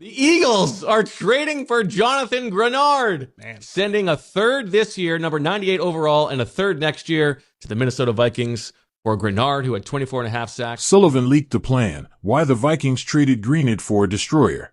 The Eagles are trading for Jonathan Greenard, sending a third this year, number 98 overall, and a third next year to the Minnesota Vikings for Greenard, who had 24.5 sacks. Sullivan leaked the plan, why the Vikings traded Greenard for a destroyer.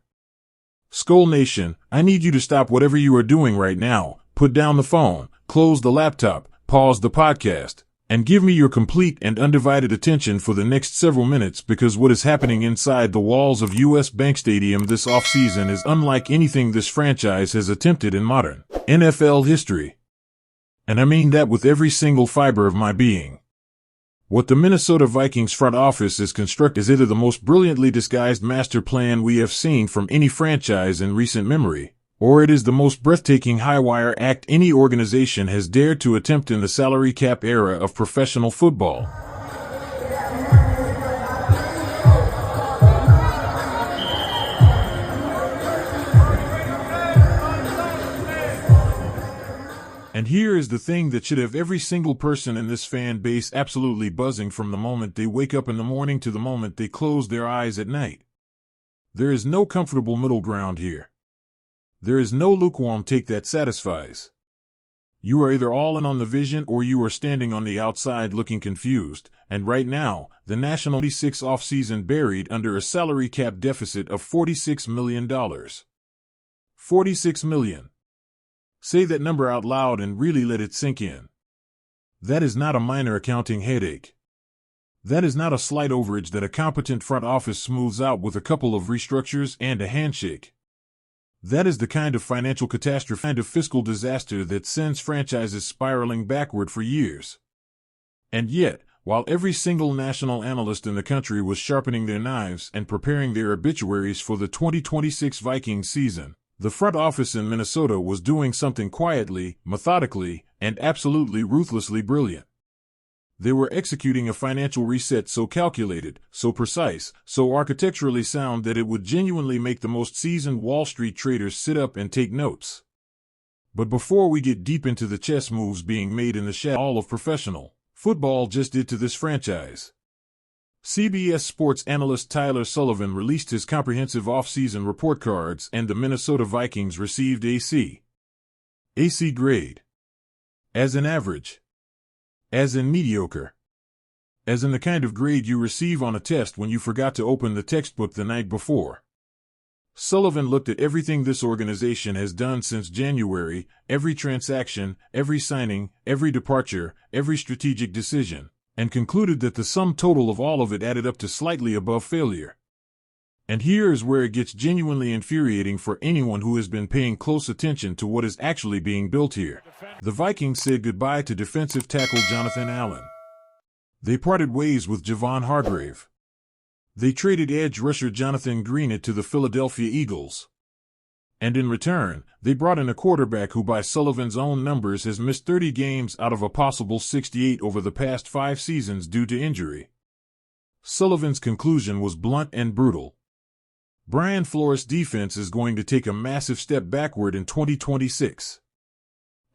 Skol Nation, I need you to stop whatever you are doing right now, put down the phone, close the laptop, pause the podcast, and give me your complete and undivided attention for the next several minutes, because what is happening inside the walls of U.S. Bank Stadium this offseason is unlike anything this franchise has attempted in modern NFL history. And I mean that with every single fiber of my being. What the Minnesota Vikings front office is constructing is either the most brilliantly disguised master plan we have seen from any franchise in recent memory, or it is the most breathtaking high-wire act any organization has dared to attempt in the salary cap era of professional football. And here is the thing that should have every single person in this fan base absolutely buzzing from the moment they wake up in the morning to the moment they close their eyes at night. There is no comfortable middle ground here. There is no lukewarm take that satisfies. You are either all in on the vision or you are standing on the outside looking confused, and right now, the National 26 offseason buried under a salary cap deficit of $46 million. $46 million. Say that number out loud and really let it sink in. That is not a minor accounting headache. That is not a slight overage that a competent front office smooths out with a couple of restructures and a handshake. That is the kind of financial catastrophe, kind of fiscal disaster that sends franchises spiraling backward for years. And yet, while every single national analyst in the country was sharpening their knives and preparing their obituaries for the 2026 Vikings season, the front office in Minnesota was doing something quietly, methodically, and absolutely ruthlessly brilliant. They were executing a financial reset so calculated, so precise, so architecturally sound that it would genuinely make the most seasoned Wall Street traders sit up and take notes. But before we get deep into the chess moves being made in the shadow all of professional football just did to this franchise, CBS Sports analyst Tyler Sullivan released his comprehensive offseason report cards, and the Minnesota Vikings received a C. AC grade. As in average. As in mediocre. As in the kind of grade you receive on a test when you forgot to open the textbook the night before. Sullivan looked at everything this organization has done since January, every transaction, every signing, every departure, every strategic decision, and concluded that the sum total of all of it added up to slightly above failure. And here is where it gets genuinely infuriating for anyone who has been paying close attention to what is actually being built here. The Vikings said goodbye to defensive tackle Jonathan Allen. They parted ways with Javon Hargrave. They traded edge rusher Jonathan Greenard to the Philadelphia Eagles. And in return, they brought in a quarterback who by Sullivan's own numbers has missed 30 games out of a possible 68 over the past 5 seasons due to injury. Sullivan's conclusion was blunt and brutal. Brian Flores' defense is going to take a massive step backward in 2026.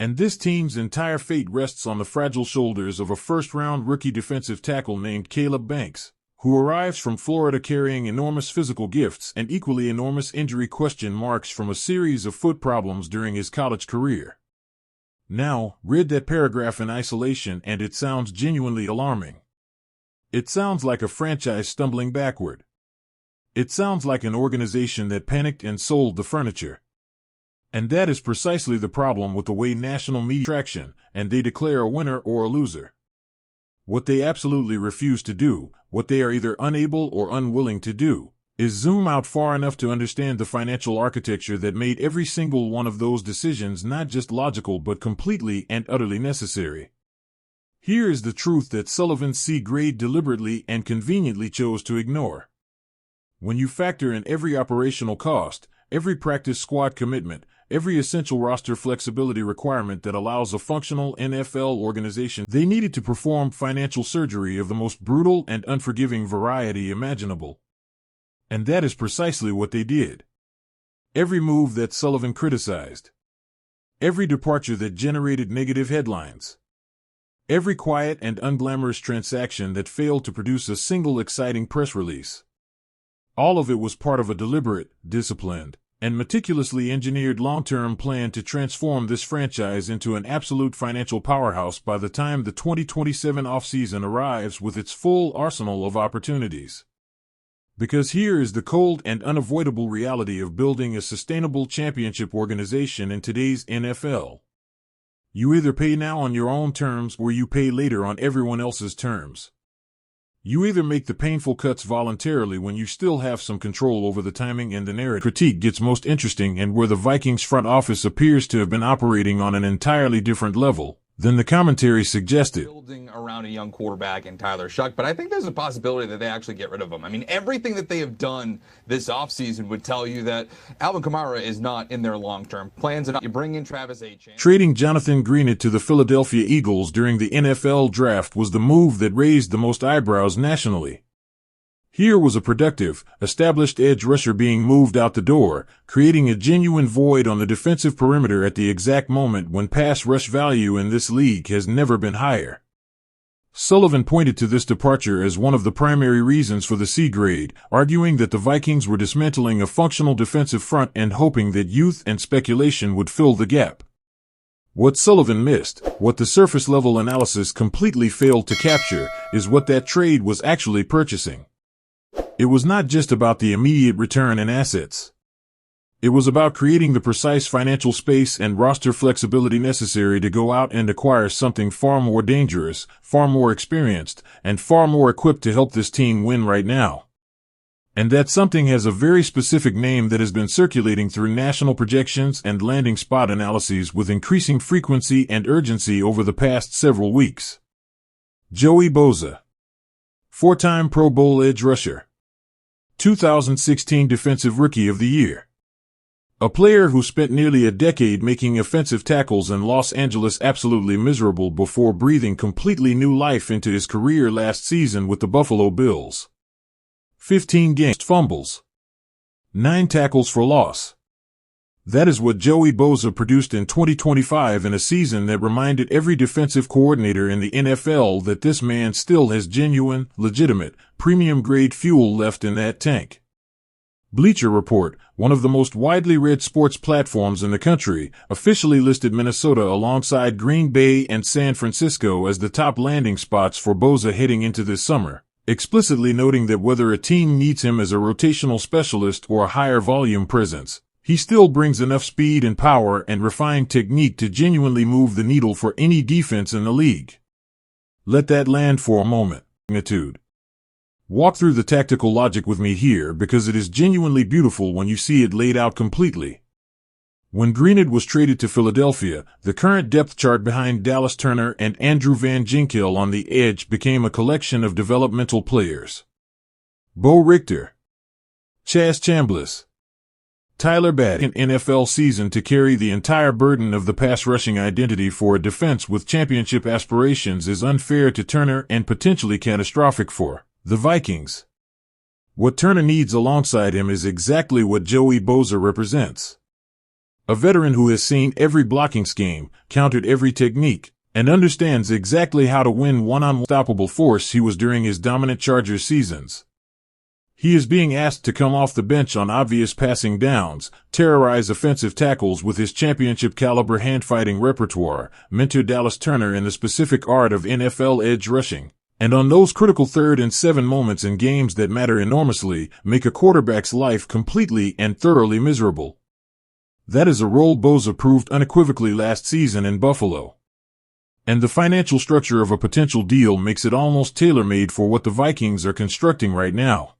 And this team's entire fate rests on the fragile shoulders of a first-round rookie defensive tackle named Caleb Banks, who arrives from Florida carrying enormous physical gifts and equally enormous injury question marks from a series of foot problems during his college career. Now, read that paragraph in isolation and it sounds genuinely alarming. It sounds like a franchise stumbling backward. It sounds like an organization that panicked and sold the furniture. And that is precisely the problem with the way national media traction, and they declare a winner or a loser. What they absolutely refuse to do, what they are either unable or unwilling to do, is zoom out far enough to understand the financial architecture that made every single one of those decisions not just logical but completely and utterly necessary. Here is the truth that Sullivan's C grade deliberately and conveniently chose to ignore. When you factor in every operational cost, every practice squad commitment, every essential roster flexibility requirement that allows a functional NFL organization, they needed to perform financial surgery of the most brutal and unforgiving variety imaginable. And that is precisely what they did. Every move that Sullivan criticized. Every departure that generated negative headlines. Every quiet and unglamorous transaction that failed to produce a single exciting press release. All of it was part of a deliberate, disciplined, and meticulously engineered long-term plan to transform this franchise into an absolute financial powerhouse by the time the 2027 offseason arrives with its full arsenal of opportunities. Because here is the cold and unavoidable reality of building a sustainable championship organization in today's NFL. You either pay now on your own terms or you pay later on everyone else's terms. You either make the painful cuts voluntarily when you still have some control over the timing and the narrative. Critique gets most interesting and where the Vikings front office appears to have been operating on an entirely different level than the commentary suggested. Building around a young quarterback in Tyler Shuck, but I think there's a possibility that they actually get rid of him. I mean, everything that they have done this offseason would tell you that Alvin Kamara is not in their long-term plans. And you bring in Travis Etienne. Trading Jonathan Greenard to the Philadelphia Eagles during the NFL draft was the move that raised the most eyebrows nationally. Here was a productive, established edge rusher being moved out the door, creating a genuine void on the defensive perimeter at the exact moment when pass rush value in this league has never been higher. Sullivan pointed to this departure as one of the primary reasons for the C grade, arguing that the Vikings were dismantling a functional defensive front and hoping that youth and speculation would fill the gap. What Sullivan missed, what the surface-level analysis completely failed to capture, is what that trade was actually purchasing. It was not just about the immediate return in assets. It was about creating the precise financial space and roster flexibility necessary to go out and acquire something far more dangerous, far more experienced, and far more equipped to help this team win right now. And that something has a very specific name that has been circulating through national projections and landing spot analyses with increasing frequency and urgency over the past several weeks. Joey Bosa. Four-time Pro Bowl edge rusher. 2016 Defensive Rookie of the Year. A player who spent nearly a decade making offensive tackles in Los Angeles absolutely miserable before breathing completely new life into his career last season with the Buffalo Bills. 15 games, fumbles. 9 tackles for loss. That is what Joey Bosa produced in 2025 in a season that reminded every defensive coordinator in the NFL that this man still has genuine, legitimate, premium-grade fuel left in that tank. Bleacher Report, one of the most widely read sports platforms in the country, officially listed Minnesota alongside Green Bay and San Francisco as the top landing spots for Bosa heading into this summer, explicitly noting that whether a team needs him as a rotational specialist or a higher volume presence, he still brings enough speed and power and refined technique to genuinely move the needle for any defense in the league. Let that land for a moment. Magnitude. Walk through the tactical logic with me here because it is genuinely beautiful when you see it laid out completely. When Greenard was traded to Philadelphia, the current depth chart behind Dallas Turner and Andrew Van Ginkel on the edge became a collection of developmental players. Bo Richter. Chaz Chambliss. Tyler Batt, an NFL season to carry the entire burden of the pass rushing identity for a defense with championship aspirations is unfair to Turner and potentially catastrophic for the Vikings. What Turner needs alongside him is exactly what Joey Bosa represents. A veteran who has seen every blocking scheme, countered every technique, and understands exactly how to win one-on-one. Unstoppable force he was during his dominant Chargers seasons. He is being asked to come off the bench on obvious passing downs, terrorize offensive tackles with his championship-caliber hand-fighting repertoire, mentor Dallas Turner in the specific art of NFL edge rushing, and on those critical 3rd and 7 moments in games that matter enormously, make a quarterback's life completely and thoroughly miserable. That is a role Bosa proved unequivocally last season in Buffalo. And the financial structure of a potential deal makes it almost tailor-made for what the Vikings are constructing right now.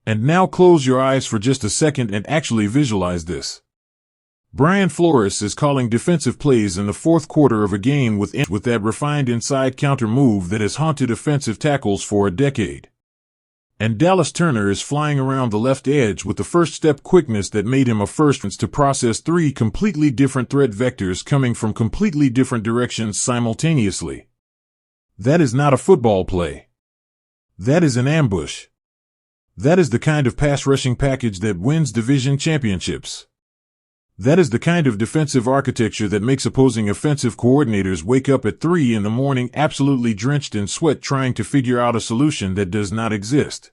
And now close your eyes for just a second and actually visualize this. Brian Flores is calling defensive plays in the fourth quarter of a game with that refined inside counter move that has haunted offensive tackles for a decade. And Dallas Turner is flying around the left edge with the first step quickness that made him a first to process 3 completely different threat vectors coming from completely different directions simultaneously. That is not a football play. That is an ambush. That is the kind of pass rushing package that wins division championships. That is the kind of defensive architecture that makes opposing offensive coordinators wake up at 3 in the morning absolutely drenched in sweat trying to figure out a solution that does not exist.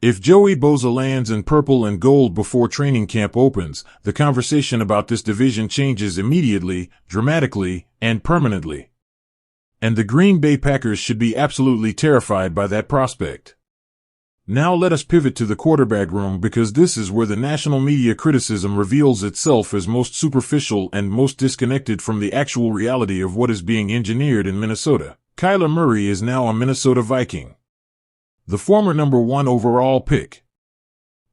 If Joey Bosa lands in purple and gold before training camp opens, the conversation about this division changes immediately, dramatically, and permanently. And the Green Bay Packers should be absolutely terrified by that prospect. Now let us pivot to the quarterback room, because this is where the national media criticism reveals itself as most superficial and most disconnected from the actual reality of what is being engineered in Minnesota. Kyler Murray is now a Minnesota Viking, the former number 1 overall pick.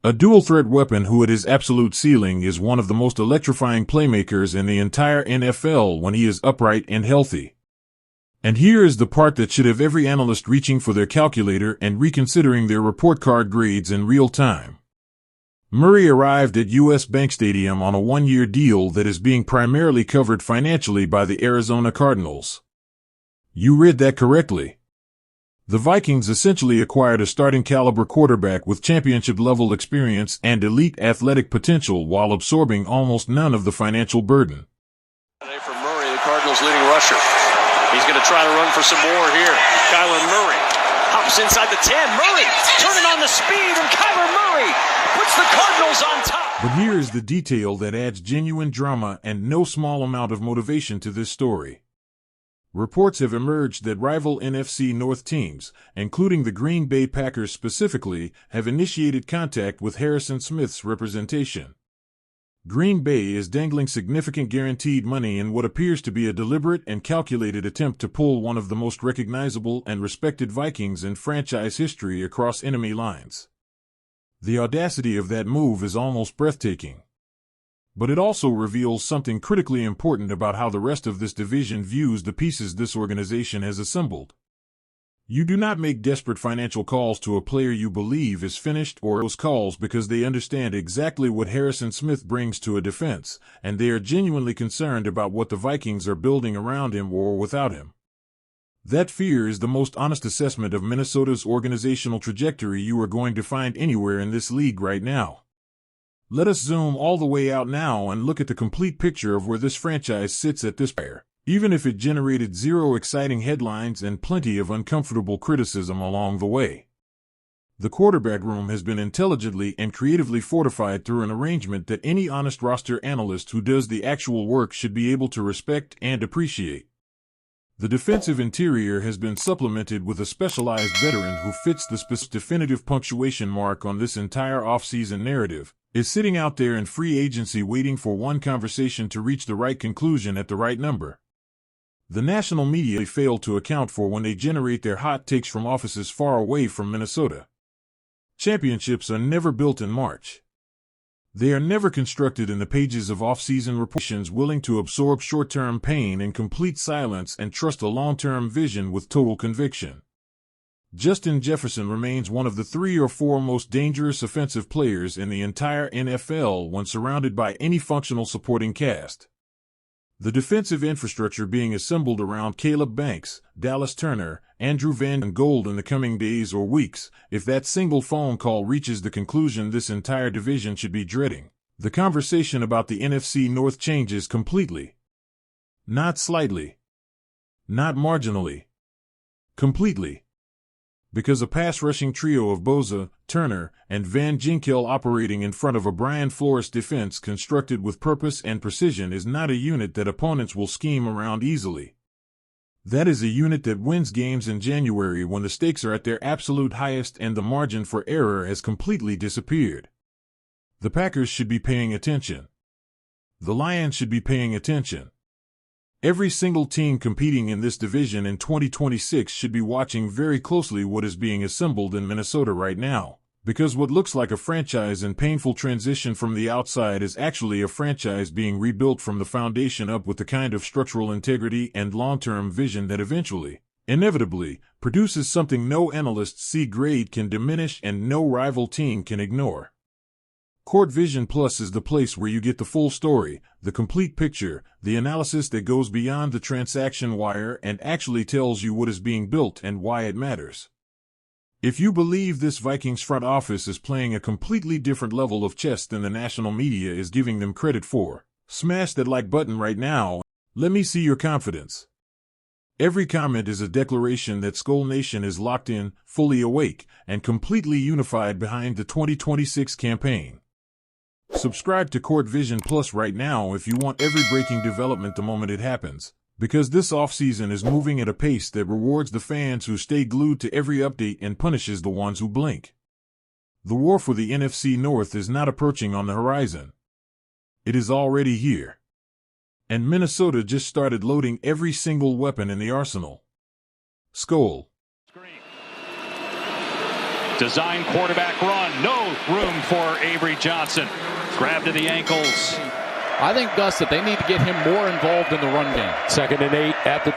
A dual-threat weapon who at his absolute ceiling is one of the most electrifying playmakers in the entire NFL when he is upright and healthy. And here is the part that should have every analyst reaching for their calculator and reconsidering their report card grades in real time. Murray arrived at U.S. Bank Stadium on a 1-year deal that is being primarily covered financially by the Arizona Cardinals. You read that correctly. The Vikings essentially acquired a starting caliber quarterback with championship-level experience and elite athletic potential while absorbing almost none of the financial burden. Today for Murray, the Cardinals' leading rusher. He's going to try to run for some more here. Kyler Murray hops inside the 10. Murray turning on the speed, and Kyler Murray puts the Cardinals on top. But here is the detail that adds genuine drama and no small amount of motivation to this story. Reports have emerged that rival NFC North teams, including the Green Bay Packers specifically, have initiated contact with Harrison Smith's representation. Green Bay is dangling significant guaranteed money in what appears to be a deliberate and calculated attempt to pull one of the most recognizable and respected Vikings in franchise history across enemy lines. The audacity of that move is almost breathtaking. But it also reveals something critically important about how the rest of this division views the pieces this organization has assembled. You do not make desperate financial calls to a player you believe is finished, or those calls because they understand exactly what Harrison Smith brings to a defense, and they are genuinely concerned about what the Vikings are building around him or without him. That fear is the most honest assessment of Minnesota's organizational trajectory you are going to find anywhere in this league right now. Let us zoom all the way out now and look at the complete picture of where this franchise sits at this point. Even if it generated 0 exciting headlines and plenty of uncomfortable criticism along the way. The quarterback room has been intelligently and creatively fortified through an arrangement that any honest roster analyst who does the actual work should be able to respect and appreciate. The defensive interior has been supplemented with a specialized veteran who fits the definitive punctuation mark on this entire offseason narrative, is sitting out there in free agency waiting for one conversation to reach the right conclusion at the right number. The national media fail to account for when they generate their hot takes from offices far away from Minnesota. Championships are never built in March. They are never constructed in the pages of off-season reports willing to absorb short-term pain in complete silence and trust a long-term vision with total conviction. Justin Jefferson remains one of the 3 or 4 most dangerous offensive players in the entire NFL when surrounded by any functional supporting cast. The defensive infrastructure being assembled around Caleb Banks, Dallas Turner, Andrew Van Ginkel in the coming days or weeks, if that single phone call reaches the conclusion this entire division should be dreading, the conversation about the NFC North changes completely. Not slightly. Not marginally. Completely. Because a pass-rushing trio of Bosa, Turner, and Van Ginkel operating in front of a Brian Flores defense constructed with purpose and precision is not a unit that opponents will scheme around easily. That is a unit that wins games in January when the stakes are at their absolute highest and the margin for error has completely disappeared. The Packers should be paying attention. The Lions should be paying attention. Every single team competing in this division in 2026 should be watching very closely what is being assembled in Minnesota right now, because what looks like a franchise in painful transition from the outside is actually a franchise being rebuilt from the foundation up with the kind of structural integrity and long-term vision that eventually, inevitably, produces something no analyst's C grade can diminish and no rival team can ignore. Court Vision Plus is the place where you get the full story, the complete picture, the analysis that goes beyond the transaction wire and actually tells you what is being built and why it matters. If you believe this Vikings front office is playing a completely different level of chess than the national media is giving them credit for, smash that like button right now. Let me see your confidence. Every comment is a declaration that Skol Nation is locked in, fully awake, and completely unified behind the 2026 campaign. Subscribe to Court Vision Plus right now if you want every breaking development the moment it happens, because this offseason is moving at a pace that rewards the fans who stay glued to every update and punishes the ones who blink. The war for the NFC North is not approaching on the horizon. It is already here. And Minnesota just started loading every single weapon in the arsenal. Skol. Design quarterback run. No room for Avery Johnson. Grab to the ankles. I think, Gus, that they need to get him more involved in the run game. 2nd and 8 at the